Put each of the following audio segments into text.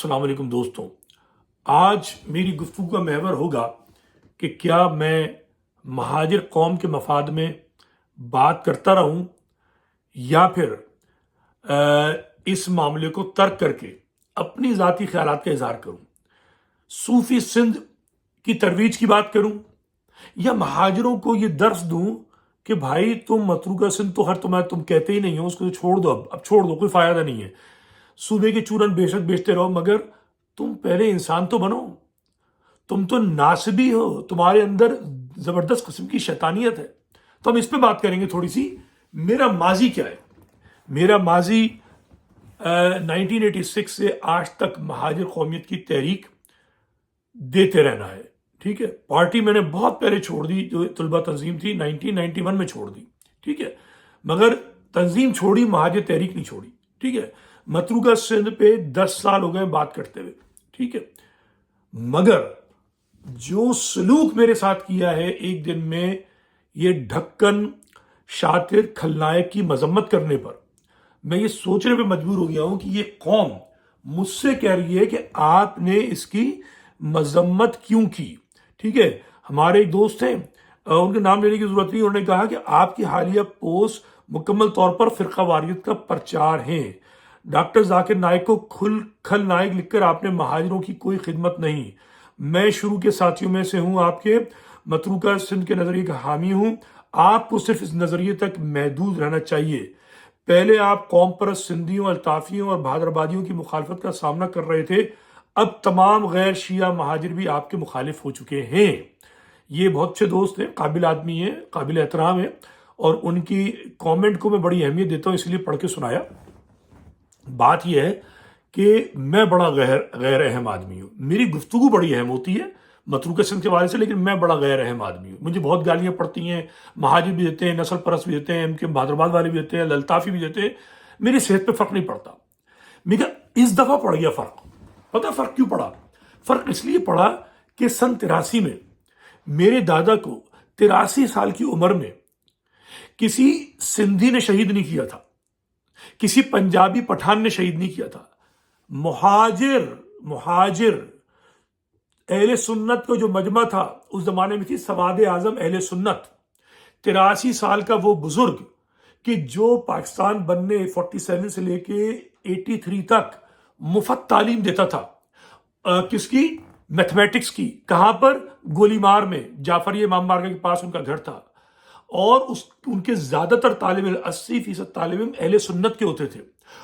السلام علیکم دوستوں، آج میری گفتگو کا محور ہوگا کہ کیا میں مہاجر قوم کے مفاد میں بات کرتا رہوں یا پھر اس معاملے کو ترک کر کے اپنی ذاتی خیالات کا اظہار کروں، صوفی سندھ کی ترویج کی بات کروں یا مہاجروں کو یہ درس دوں کہ بھائی تم متروکہ سندھ تو تم کہتے ہی نہیں ہو، اس کو چھوڑ دو، اب چھوڑ دو، کوئی فائدہ نہیں ہے، صوبے کے چورن بے شک بیچتے رہو، مگر تم پہلے انسان تو بنو، تم تو ناسبی ہو، تمہارے اندر زبردست قسم کی شیطانیت ہے۔ تو ہم اس پہ بات کریں گے تھوڑی سی۔ میرا ماضی کیا ہے؟ میرا ماضی 1986 سے آج تک مہاجر قومیت کی تحریک دیتے رہنا ہے، ٹھیک ہے۔ پارٹی میں نے بہت پہلے چھوڑ دی، جو طلبہ تنظیم تھی 1991 میں چھوڑ دی، ٹھیک ہے، مگر تنظیم چھوڑی، مہاجر تحریک نہیں چھوڑی، ٹھیک ہے۔ متروکہ سندھ پہ 10 سال ہو گئے بات کرتے ہوئے، ٹھیک ہے، مگر جو سلوک میرے ساتھ کیا ہے ایک دن میں، یہ ڈھکن شاطر کھلنائک کی مذمت کرنے پر میں یہ سوچنے پہ مجبور ہو گیا ہوں کہ یہ قوم مجھ سے کہہ رہی ہے کہ آپ نے اس کی مذمت کیوں کی، ٹھیک ہے۔ ہمارے ایک دوست ہیں، ان کے نام لینے کی ضرورت نہیں، انہوں نے کہا کہ آپ کی حالیہ پوسٹ مکمل طور پر فرقہ واریت کا پرچار ہیں، ڈاکٹر ذاکر نائک کو کھل نائک لکھ کر آپ نے مہاجروں کی کوئی خدمت نہیں۔ میں شروع کے ساتھیوں میں سے ہوں، آپ کے متروکہ سندھ کے نظریے کا حامی ہوں، آپ کو صرف اس نظریے تک محدود رہنا چاہیے۔ پہلے آپ قوم پرست سندھیوں، الطافیوں اور بہادر آبادیوں کی مخالفت کا سامنا کر رہے تھے، اب تمام غیر شیعہ مہاجر بھی آپ کے مخالف ہو چکے ہیں۔ یہ بہت اچھے دوست ہیں، قابل آدمی ہیں، قابل احترام ہیں، اور ان کی کامنٹ کو میں بڑی اہمیت دیتا ہوں، اس لیے پڑھ کے سنایا۔ بات یہ ہے کہ میں بڑا غیر اہم آدمی ہوں، میری گفتگو بڑی اہم ہوتی ہے متروکہ سندھ کے بارے سے، لیکن میں بڑا غیر اہم آدمی ہوں، مجھے بہت گالیاں پڑتی ہیں، مہاجر بھی دیتے ہیں، نسل پرست بھی دیتے ہیں، ان کے بہادر آباد والے بھی دیتے ہیں، الطافی بھی دیتے ہیں، میری صحت پہ فرق نہیں پڑتا، مگر اس دفعہ پڑ گیا فرق۔ پتہ فرق کیوں پڑا؟ فرق اس لیے پڑا کہ سن 83 میں میرے دادا کو 83 سال کی عمر میں کسی سندھی نے شہید نہیں کیا تھا، کسی پنجابی پٹھان نے شہید نہیں کیا تھا، مہاجر اہل سنت کا جو مجمع تھا، اس زمانے میں تھی سواد اعظم اہل سنت، 83 سال کا وہ بزرگ کہ جو پاکستان بننے 47 سے لے کے 83 تک مفت تعلیم دیتا تھا، کس کی؟ میتھمیٹکس کی۔ کہاں پر؟ گولی مار میں، جعفریہ امام بارگاہ کے پاس ان کا گھر تھا، اور ان کے زیادہ تر طالب علم، 80% طالب علم اہل سنت کے ہوتے تھے،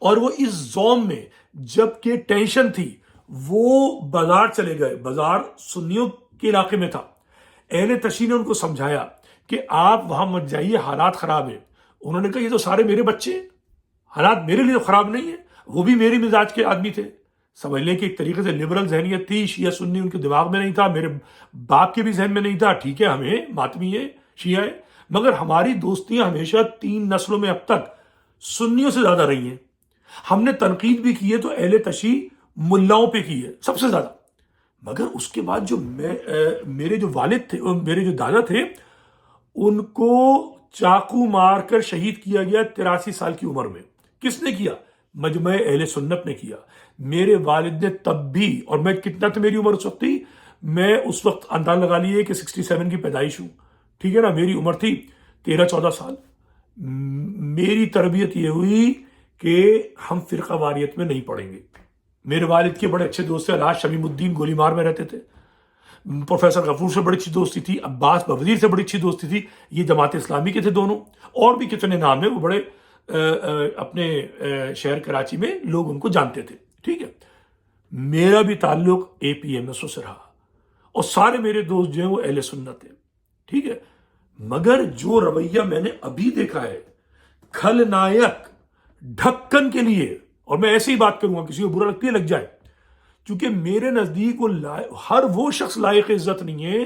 اور وہ اس زوم میں جب کہ ٹینشن تھی وہ بازار چلے گئے، بازار سنیوں کے علاقے میں تھا، اہل تشیع نے ان کو سمجھایا کہ آپ وہاں مت جائیے، حالات خراب ہیں۔ انہوں نے کہا یہ تو سارے میرے بچے ہیں، حالات میرے لیے خراب نہیں ہیں، وہ بھی میری مزاج کے آدمی تھے، سمجھ لیں کہ ایک طریقے سے لبرل ذہنیت تھی، شیعہ سنی ان کے دماغ میں نہیں تھا، میرے باپ کے بھی ذہن میں نہیں تھا، ٹھیک ہے، ہمیں ماتمی ہے، شیعہ ہے، مگر ہماری دوستیاں ہمیشہ 3 نسلوں میں اب تک سنیوں سے زیادہ رہی ہیں۔ ہم نے تنقید بھی کی ہے تو اہل تشیع ملاؤں پہ کی ہے سب سے زیادہ، مگر اس کے بعد جو میرے جو والد تھے، میرے جو دادا تھے، ان کو چاقو مار کر شہید کیا گیا 83 سال کی عمر میں۔ کس نے کیا؟ مجمع اہل سنت نے کیا۔ میرے والد نے تب بھی، اور میں کتنا تھا میری عمر اس وقت تھی، میں اس وقت اندازہ لگا لیے کہ 67 کی پیدائش ہوں، ٹھیک ہے نا، میری عمر تھی 13-14 سال۔ میری تربیت یہ ہوئی کہ ہم فرقہ واریت میں نہیں پڑیں گے۔ میرے والد کے بڑے اچھے دوست تھے، الحاج شمیم الدین گولی مار میں رہتے تھے، پروفیسر غفور سے بڑی اچھی دوستی تھی، عباس بوزیر سے بڑی اچھی دوستی تھی، یہ جماعت اسلامی کے تھے دونوں، اور بھی کتنے نام ہیں، وہ بڑے اپنے شہر کراچی میں لوگ ان کو جانتے تھے، ٹھیک ہے۔ میرا بھی تعلق APMSO سے رہا، اور سارے میرے دوست جو ہیں وہ اہل سنت ہیں، ٹھیک ہے، مگر جو رویہ میں نے ابھی دیکھا ہے کھل نائک ڈھکن کے لیے، اور میں ایسے ہی بات کروں گا، کسی کو برا لگتی ہے لگ جائے، کیونکہ میرے نزدیک ہر وہ شخص لائق عزت نہیں ہے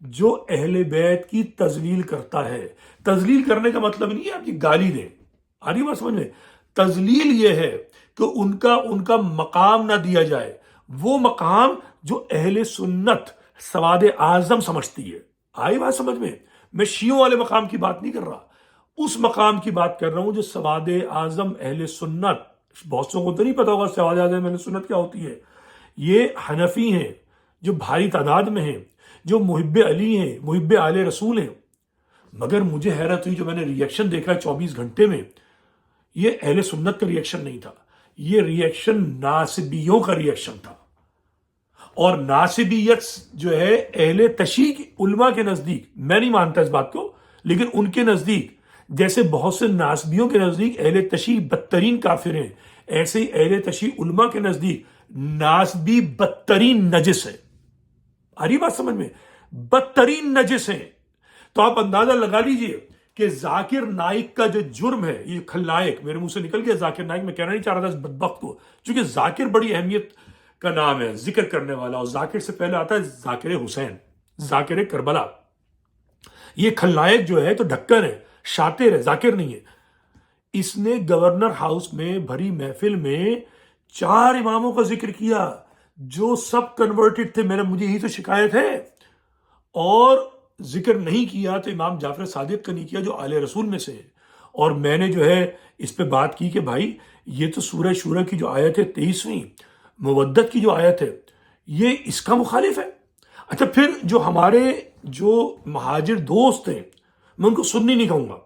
جو اہل بیت کی تذلیل کرتا ہے۔ تذلیل کرنے کا مطلب نہیں ہے آپ کی گالی دیں، آ رہی بات سمجھ میں؟ تذلیل یہ ہے کہ ان کا مقام نہ دیا جائے، وہ مقام جو اہل سنت سواد اعظم سمجھتی ہے، آئی بات سمجھ میں؟ میں شیعوں والے مقام کی بات نہیں کر رہا، اس مقام کی بات کر رہا ہوں جو سواد اعظم اہل سنت، بہت سو کو تو نہیں پتا ہوگا سواد اعظم اہل سنت کیا ہوتی ہے، یہ حنفی ہیں جو بھاری تعداد میں ہیں، جو محب علی ہیں، محب آل رسول ہیں، مگر مجھے حیرت ہوئی جو میں نے ریئیکشن دیکھا 24 گھنٹے میں، یہ اہل سنت کا ریئیکشن نہیں تھا، یہ ریئیکشن ناصبیوں کا ریئیکشن تھا۔ اور ناصبیت جو ہے اہل تشیع علماء کے نزدیک، میں نہیں مانتا اس بات کو، لیکن ان کے نزدیک جیسے بہت سے ناصبیوں کے نزدیک اہل تشیع بدترین کافر ہیں، ایسے ہی اہل تشیع علماء کے نزدیک ناصبی بدترین نجس ہے۔ آ رہی بات سمجھ میں؟ بدترین نجس ہیں۔ تو آپ اندازہ لگا لیجئے کہ ذاکر نائک کا جو جرم ہے، یہ خلائق، میرے منہ سے نکل گیا ذاکر نائک، میں کہنا نہیں چاہ رہا تھا اس بدبخت کو، چونکہ ذاکر بڑی اہمیت کا نام ہے، ذکر کرنے والا، اور ذاکر سے پہلے آتا ہے ذاکر حسین، ذاکر کربلا۔ یہ خلائق جو ہے تو ڈھکن ہے، شاطر ہے، ذاکر نہیں ہے۔ اس نے گورنر ہاؤس میں بھری محفل میں 4 اماموں کا ذکر کیا جو سب کنورٹڈ تھے، مجھے یہی تو شکایت ہے، اور ذکر نہیں کیا تو امام جعفر صادق کا نہیں کیا جو آل رسول میں سے ہے۔ اور میں نے جو ہے اس پہ بات کی کہ بھائی یہ تو سورہ شورى کی جو آیت ہے 23ویں مودت کی جو آیت ہے، یہ اس کا مخالف ہے۔ اچھا پھر جو ہمارے جو مہاجر دوست ہیں، میں ان کو سنی نہیں کہوں گا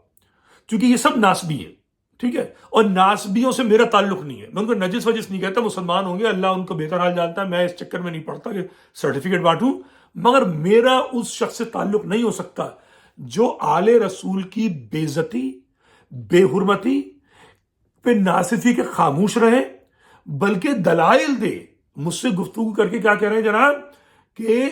کیونکہ یہ سب ناسبی ہیں، ٹھیک ہے، اور ناسبیوں سے میرا تعلق نہیں ہے، میں ان کو نجس وجس نہیں کہتا، مسلمان ہوں گے، اللہ ان کو بہتر حال جانتا ہے، میں اس چکر میں نہیں پڑتا کہ سرٹیفکیٹ بانٹوں، مگر میرا اس شخص سے تعلق نہیں ہو سکتا جو آل رسول کی بے عزتی، بے حرمتی پہ نہ صرف کہ خاموش رہے بلکہ دلائل دے۔ مجھ سے گفتگو کر کے کیا کہہ رہے ہیں جناب کہ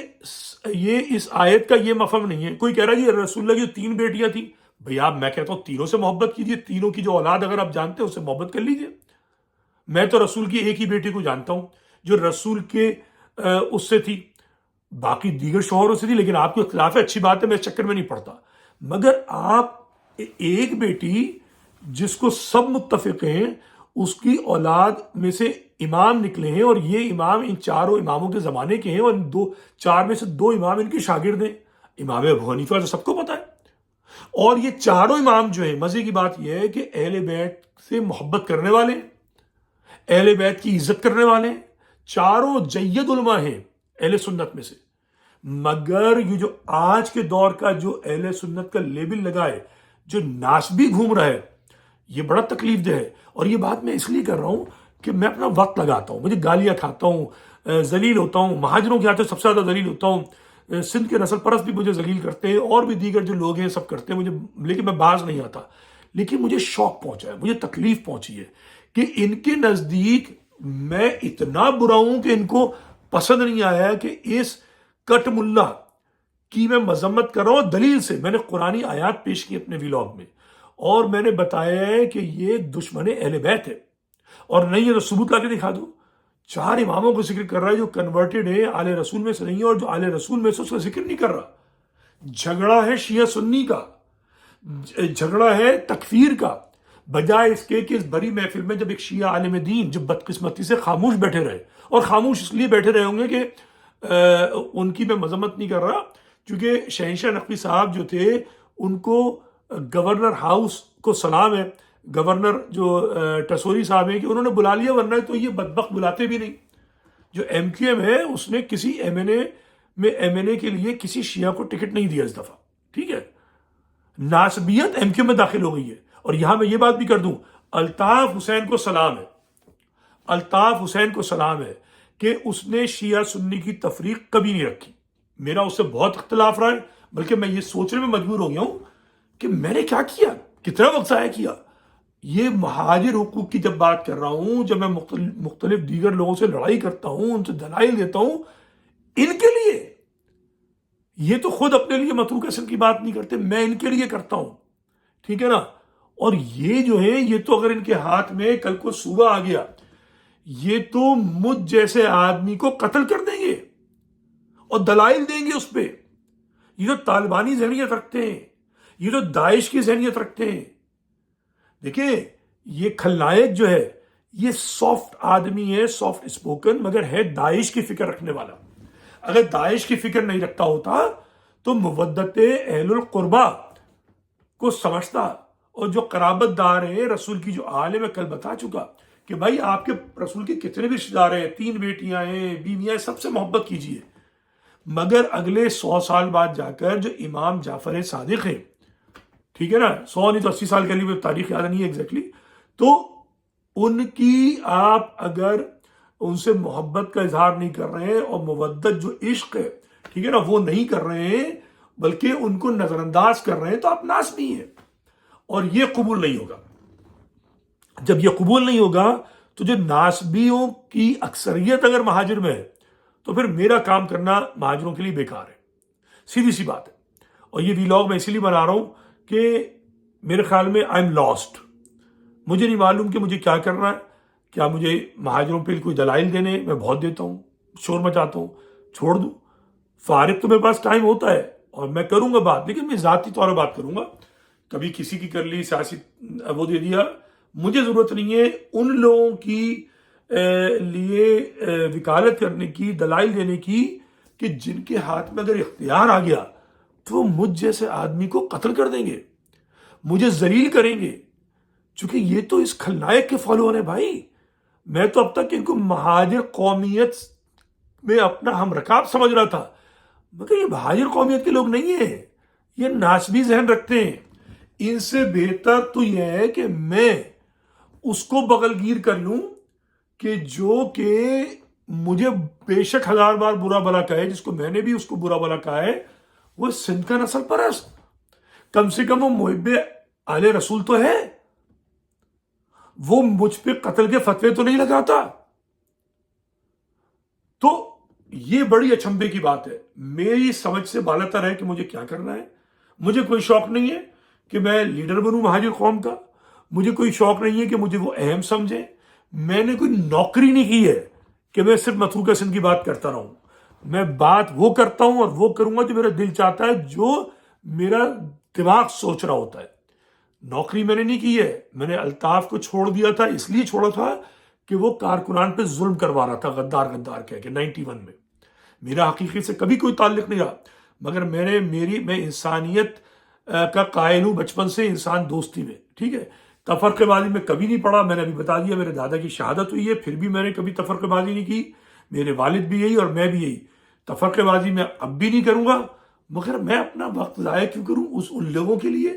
یہ اس آیت کا یہ مفہوم نہیں ہے۔ کوئی کہہ رہا ہے یہ رسول اللہ کی 3 بیٹیاں تھیں، بھئی آپ، میں کہتا ہوں تینوں سے محبت کیجئے، تینوں کی جو اولاد اگر آپ جانتے ہیں اس سے محبت کر لیجئے۔ میں تو رسول کی ایک ہی بیٹی کو جانتا ہوں جو رسول کے اس سے تھی، باقی دیگر شوہروں سے تھی، لیکن آپ کو اختلاف ہے، اچھی بات ہے، میں اس چکر میں نہیں پڑتا، مگر آپ ایک بیٹی جس کو سب متفق ہیں اس کی اولاد میں سے امام نکلے ہیں، اور یہ امام ان 4 اماموں کے زمانے کے ہیں، اور 4 میں سے 2 امام ان کے شاگرد ہیں، امام ابو حنیفہ، جو سب کو پتا ہے۔ اور یہ 4 امام جو ہیں، مزے کی بات یہ ہے کہ اہل بیت سے محبت کرنے والے ہیں، اہل بیت کی عزت کرنے والے ہیں، 4 جید علماء ہیں اہل سنت میں سے، مگر یہ جو آج کے دور کا جو اہل سنت کا لیبل لگا ہے، جو ناسبی گھوم رہا ہے، یہ بڑا تکلیف دہ ہے۔ اور یہ بات میں اس لیے کر رہا ہوں کہ میں اپنا وقت لگاتا ہوں، مجھے گالیاں کھاتا ہوں، ذلیل ہوتا ہوں، مہاجروں کے ہاتھوں سب سے زیادہ ذلیل ہوتا ہوں، سندھ کے نسل پرست بھی مجھے ذلیل کرتے ہیں، اور بھی دیگر جو لوگ ہیں سب کرتے ہیں مجھے، لیکن میں باز نہیں آتا۔ لیکن مجھے شوق پہنچا ہے، مجھے تکلیف پہنچی ہے کہ ان کے نزدیک میں اتنا برا ہوں کہ ان کو پسند نہیں آیا کہ اس کٹ ملا کی میں مذمت کر رہا ہوں دلیل سے۔ میں نے قرآنی آیات پیش کی اپنے ویلاگ میں، اور میں نے بتایا ہے کہ یہ دشمن اہل بیت ہے، اور نہیں یہ تو ثبوت لا کے دکھا دوں۔ 4 اماموں کو ذکر کر رہا ہے جو کنورٹڈ ہے، آل رسول میں سے نہیں ہے، اور جو آل رسول میں سے اس کا ذکر نہیں کر رہا۔ جھگڑا ہے شیعہ سنی کا، جھگڑا ہے تکفیر کا، بجائے اس کے کہ اس بڑی محفل میں جب ایک شیعہ عالم دین جو بدقسمتی سے خاموش بیٹھے رہے، اور خاموش اس لیے بیٹھے رہے ہوں گے کہ ان کی میں مذمت نہیں کر رہا، کیونکہ شہنشاہ نقوی صاحب جو تھے ان کو گورنر ہاؤس کو سلام ہے، گورنر جو ٹسوری صاحب ہیں کہ انہوں نے بلا لیا، ورنہ تو یہ بدبخت بلاتے بھی نہیں۔ جو ایم کیو ایم ہے اس نے کسی ایم این اے کے لیے کسی شیعہ کو ٹکٹ نہیں دیا اس دفعہ، ٹھیک ہے۔ ناسبیت ایم کیو میں داخل ہو گئی ہے۔ اور یہاں میں یہ بات بھی کر دوں، الطاف حسین کو سلام ہے، الطاف حسین کو سلام ہے کہ اس نے شیعہ سنی کی تفریق کبھی نہیں رکھی۔ میرا اس سے بہت اختلاف رہا ہے، بلکہ میں یہ سوچنے میں مجبور ہو گیا ہوں کہ میں نے کیا کیا، کتنا وقت ضائع کیا۔ یہ مہاجر حقوق کی جب بات کر رہا ہوں، جب میں مختلف دیگر لوگوں سے لڑائی کرتا ہوں، ان سے دلائل دیتا ہوں، ان کے لیے، یہ تو خود اپنے لیے متروک اصل کی بات نہیں کرتے، میں ان کے لیے کرتا ہوں، ٹھیک ہے نا۔ اور یہ جو ہے، یہ تو اگر ان کے ہاتھ میں کل کو صوبہ آ گیا، یہ تو مجھ جیسے آدمی کو قتل کر دیں گے اور دلائل دیں گے اس پہ۔ یہ تو طالبانی ذہنیت رکھتے ہیں، یہ تو داعش کی ذہنیت رکھتے ہیں۔ دیکھیں یہ خلائق جو ہے یہ سافٹ آدمی ہے، سافٹ اسپوکن، مگر ہے داعش کی فکر رکھنے والا۔ اگر داعش کی فکر نہیں رکھتا ہوتا تو مودت اہل القربہ کو سمجھتا، اور جو قرابت دار ہیں رسول کی جو آل ہے، میں کل بتا چکا کہ بھائی آپ کے رسول کے کتنے بھی رشتے دار ہیں، 3 بیٹیاں ہیں، بیویاں ہیں، سب سے محبت کیجیے، مگر اگلے 100 سال بعد جا کر جو امام جعفر صادق ہیں، ٹھیک ہے نا، 100 نہیں تو 80 سال کے لیے تاریخ یاد نہیں ہے ایگزیکٹلی، تو ان کی آپ اگر ان سے محبت کا اظہار نہیں کر رہے ہیں اور مودت جو عشق ہے، ٹھیک ہے نا، وہ نہیں کر رہے ہیں بلکہ ان کو نظر انداز کر رہے ہیں، تو آپ ناسبی ہیں اور یہ قبول نہیں ہوگا۔ جب یہ قبول نہیں ہوگا تو جو ناسبیوں کی اکثریت اگر مہاجر میں ہے تو پھر میرا کام کرنا مہاجروں کے لیے بیکار ہے، سیدھی سی بات ہے۔ اور یہ ویلاگ میں اسی لیے بنا رہا ہوں کہ میرے خیال میں آئی ایم لاسٹ، مجھے نہیں معلوم کہ مجھے کیا کرنا ہے۔ کیا مجھے مہاجروں پہ کوئی دلائل دینے؟ میں بہت دیتا ہوں، شور مچاتا ہوں، چھوڑ دوں؟ فارغ تو میرے پاس ٹائم ہوتا ہے اور میں کروں گا بات، لیکن میں ذاتی طور پر بات کروں گا، کبھی کسی کی کر لی، سیاسی وہ دے دیا۔ مجھے ضرورت نہیں ہے ان لوگوں کی لیے وکالت کرنے کی، دلائل دینے کی، کہ جن کے ہاتھ میں اگر اختیار آ گیا تو وہ مجھ جیسے آدمی کو قتل کر دیں گے، مجھے ذلیل کریں گے، چونکہ یہ تو اس خلنائق کے فالوور ہیں بھائی۔ میں تو اب تک ان کو مہاجر قومیت میں اپنا ہم رکاب سمجھ رہا تھا، مگر یہ مہاجر قومیت کے لوگ نہیں ہیں، یہ ناسبی ذہن رکھتے ہیں۔ ان سے بہتر تو یہ ہے کہ میں اس کو بغل گیر کر لوں کہ جو کہ مجھے بے شک 1000 بار برا بلا کہے، جس کو میں نے بھی اس کو برا بلا کہا ہے، وہ سندھ کا نسل پرست، کم سے کم وہ محب آل رسول تو ہے، وہ مجھ پہ قتل کے فتوے تو نہیں لگاتا۔ تو یہ بڑی اچنبے کی بات ہے، میری سمجھ سے بالاتر ہے کہ مجھے کیا کرنا ہے۔ مجھے کوئی شوق نہیں ہے کہ میں لیڈر بنوں مہاجر قوم کا، مجھے کوئی شوق نہیں ہے کہ مجھے وہ اہم سمجھیں۔ میں نے کوئی نوکری نہیں کی ہے کہ میں صرف متروکہ سندھ کی بات کرتا رہوں۔ میں بات وہ کرتا ہوں اور وہ کروں گا جو میرا دل چاہتا ہے، جو میرا دماغ سوچ رہا ہوتا ہے۔ نوکری میں نے نہیں کی ہے، میں نے الطاف کو چھوڑ دیا تھا، اس لیے چھوڑا تھا کہ وہ کارکنان پہ ظلم کروا رہا تھا، غدار غدار کہہ کے 91 میں۔ میرا حقیقی سے کبھی کوئی تعلق نہیں رہا، مگر میں انسانیت کا قائل ہوں بچپن سے، انسان دوستی میں، ٹھیک ہے۔ تفرقے بازی میں کبھی نہیں پڑا، میں نے ابھی بتا دیا، میرے دادا کی شہادت ہوئی ہے، پھر بھی میں نے کبھی تفرقے بازی نہیں کی، میرے والد بھی یہی اور میں بھی یہی۔ تفرقے بازی میں اب بھی نہیں کروں گا، مگر میں اپنا وقت ضائع کیوں کروں ان لوگوں کے لیے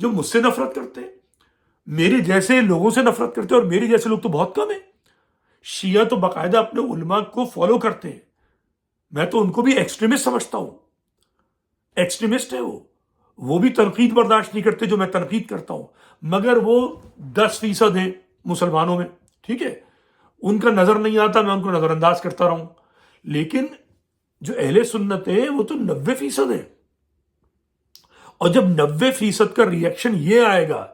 جو مجھ سے نفرت کرتے ہیں؟ میرے جیسے لوگوں سے نفرت کرتے ہیں، اور میرے جیسے لوگ تو بہت کم ہیں۔ شیعہ تو باقاعدہ اپنے علماء کو فالو کرتے ہیں، میں تو ان کو بھی ایکسٹریمسٹ سمجھتا ہوں، ایکسٹریمسٹ ہے وہ بھی تنقید برداشت نہیں کرتے جو میں تنقید کرتا ہوں، مگر وہ 10% ہیں مسلمانوں میں، ٹھیک ہے، ان کا نظر نہیں آتا، میں ان کو نظر انداز کرتا رہوں۔ لیکن جو اہل سنت ہیں وہ تو 90% ہیں، اور جب 90% کا ریئیکشن یہ آئے گا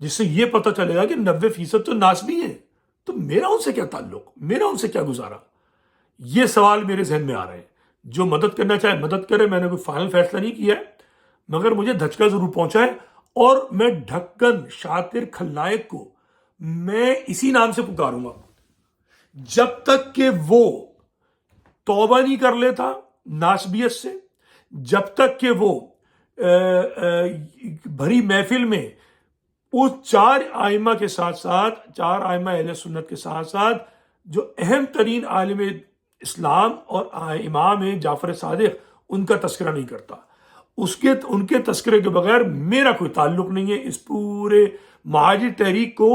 جس سے یہ پتہ چلے گا کہ 90% تو ناسبی ہیں، تو میرا ان سے کیا تعلق، میرا ان سے کیا گزارا؟ یہ سوال میرے ذہن میں آ رہے ہیں۔ جو مدد کرنا چاہے مدد کرے، میں نے کوئی فائنل فیصلہ نہیں کیا ہے، مگر مجھے دھچکا ضرور پہنچا ہے، اور میں ڈھکن شاطر خلنائق کو میں اسی نام سے پکاروں گا جب تک کہ وہ توبہ نہیں کر لیتا ناسبیت سے، جب تک کہ وہ بھری محفل میں اس 4 ائمہ کے ساتھ ساتھ، 4 ائمہ اہل سنت کے ساتھ ساتھ جو اہم ترین عالم اسلام اور امام ہیں جعفر صادق، ان کا تذکرہ نہیں کرتا، ان کے تذکرے کے بغیر میرا کوئی تعلق نہیں ہے۔ اس پورے مہاجر تحریک کو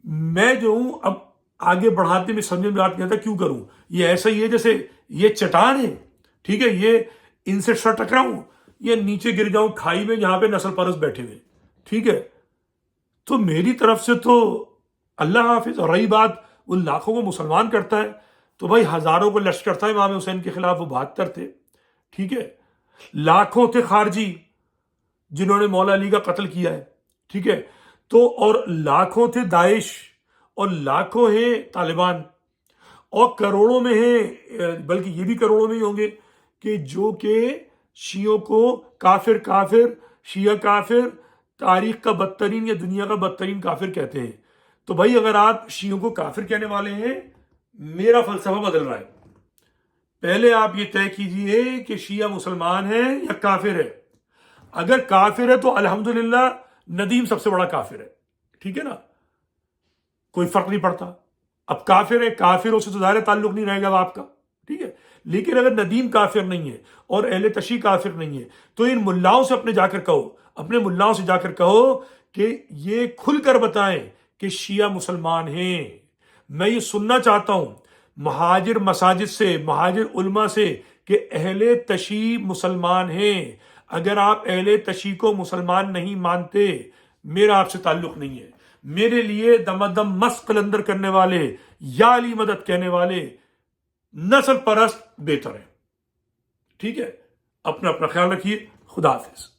میں جو ہوں اب آگے بڑھاتے میں سمجھ میں بات نہیں آتا کیوں کروں۔ یہ ایسا ہی ہے جیسے یہ چٹان ہے، ٹھیک ہے، یہ ان سے سر ٹکراؤں، یہ نیچے گر جاؤں کھائی میں جہاں پہ نسل پرست بیٹھے ہوئے، ٹھیک ہے۔ تو میری طرف سے تو اللہ حافظ۔ اور رہی بات وہ لاکھوں کو مسلمان کرتا ہے، تو بھائی ہزاروں کو لشکر تھا امام حسین کے خلاف، وہ 72 تھے، ٹھیک ہے، لاکھوں تھے خارجی جنہوں نے مولا علی کا قتل کیا ہے، ٹھیک ہے، تو اور لاکھوں تھے داعش، اور لاکھوں ہیں طالبان، اور کروڑوں میں ہیں، بلکہ یہ بھی کروڑوں میں ہی ہوں گے کہ جو کہ شیعوں کو کافر شیعہ کافر، تاریخ کا بدترین یا دنیا کا بدترین کافر کہتے ہیں۔ تو بھائی اگر آپ شیعوں کو کافر کہنے والے ہیں، میرا فلسفہ بدل رہا ہے۔ پہلے آپ یہ طے کیجئے کہ شیعہ مسلمان ہے یا کافر ہے۔ اگر کافر ہے تو الحمدللہ ندیم سب سے بڑا کافر ہے، ٹھیک ہے نا، کوئی فرق نہیں پڑتا۔ اب کافر ہے، کافروں سے تو ظاہر تعلق نہیں رہے گا آپ کا، ٹھیک ہے، لیکن اگر ندیم کافر نہیں ہے اور اہل تشیع کافر نہیں ہے تو ان ملاؤں سے اپنے ملاؤں سے جا کر کہو کہ یہ کھل کر بتائیں کہ شیعہ مسلمان ہیں۔ میں یہ سننا چاہتا ہوں مہاجر مساجد سے، مہاجر علماء سے، کہ اہل تشیع مسلمان ہیں۔ اگر آپ اہل تشیع کو مسلمان نہیں مانتے، میرا آپ سے تعلق نہیں ہے۔ میرے لیے دم دم مست قلندر کرنے والے، یا علی مدد کہنے والے نسل پرست بہتر ہے، ٹھیک ہے۔ اپنا خیال رکھیے، خدا حافظ۔